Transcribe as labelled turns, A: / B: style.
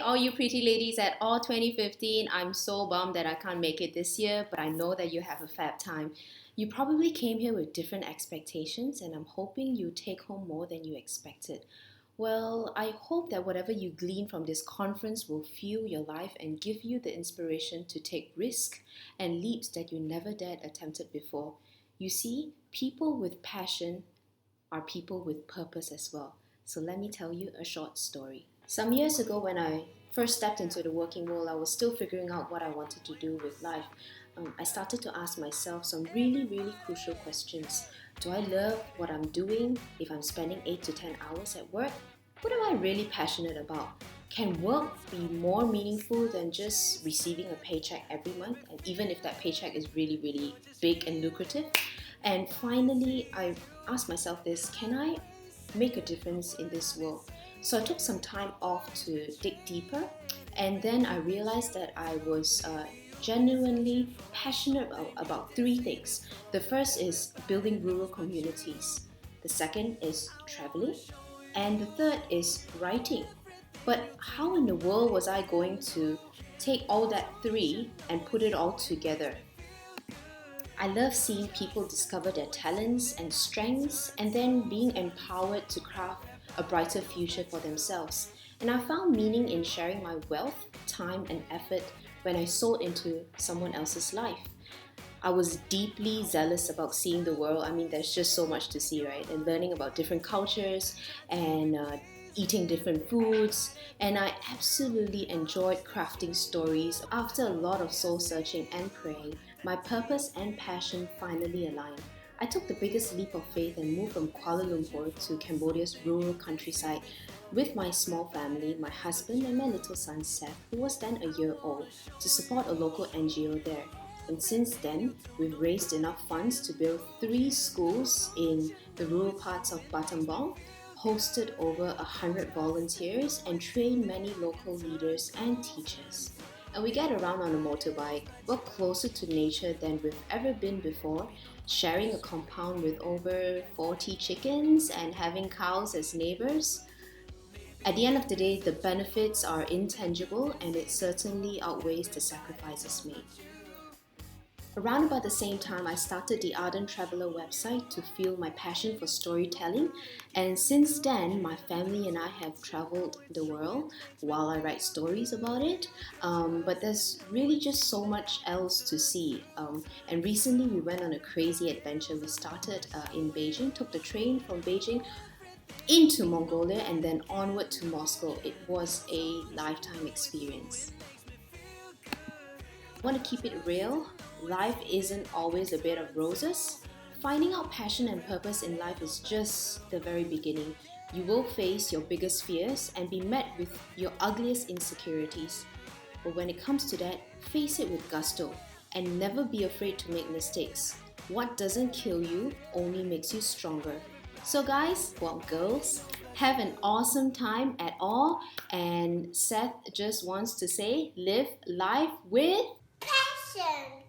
A: all you pretty ladies at All 2015. I'm so bummed that I can't make it this year, but I know that you have a fab time. You probably came here with different expectations, and I'm hoping you take home more than you expected. Well, I hope that whatever you glean from this conference will fuel your life and give you the inspiration to take risks and leaps that you never dared attempted before. You see, people with passion are people with purpose as well. So let me tell you a short story. Some years ago, when I first stepped into the working world, I was still figuring out what I wanted to do with life. I started to ask myself some really crucial questions. Do I love what I'm doing if I'm spending 8 to 10 hours at work? What am I really passionate about? Can work be more meaningful than just receiving a paycheck every month? And even if that paycheck is really big and lucrative? And finally, I asked myself this: can I make a difference in this world? So I took some time off to dig deeper, and then I realized that I was genuinely passionate about three things. The first is building rural communities, the second is traveling, and the third is writing. But how in the world was I going to take all that three and put it all together? I love seeing people discover their talents and strengths and then being empowered to craft a brighter future for themselves. And I found meaning in sharing my wealth, time, and effort when I sold into someone else's life. I was deeply zealous about seeing the world. I mean, there's just so much to see, right? And learning about different cultures and eating different foods. And I absolutely enjoyed crafting stories. After a lot of soul searching and praying, my purpose and passion finally aligned. I took the biggest leap of faith and moved from Kuala Lumpur to Cambodia's rural countryside with my small family, my husband, and my little son Seth, who was then a year old, to support a local NGO there. And since then, we've raised enough funds to build 3 schools in the rural parts of Battambang, hosted over 100 volunteers, and trained many local leaders and teachers. And we get around on a motorbike, we're closer to nature than we've ever been before, sharing a compound with over 40 chickens and having cows as neighbors. At the end of the day, the benefits are intangible and it certainly outweighs the sacrifices made. Around about the same time, I started the Ardent Traveller website to fuel my passion for storytelling, and since then, my family and I have traveled the world while I write stories about it. But there's really just so much else to see. And recently, we went on a crazy adventure. We started in Beijing, took the train from Beijing into Mongolia, and then onward to Moscow. It was a lifetime experience. Want to keep it real? Life isn't always a bed of roses. Finding out passion and purpose in life is just the very beginning. You will face your biggest fears and be met with your ugliest insecurities. But when it comes to that, face it with gusto and never be afraid to make mistakes. What doesn't kill you only makes you stronger. So guys, well girls, have an awesome time at all. And Seth just wants to say, live life with
B: Passion.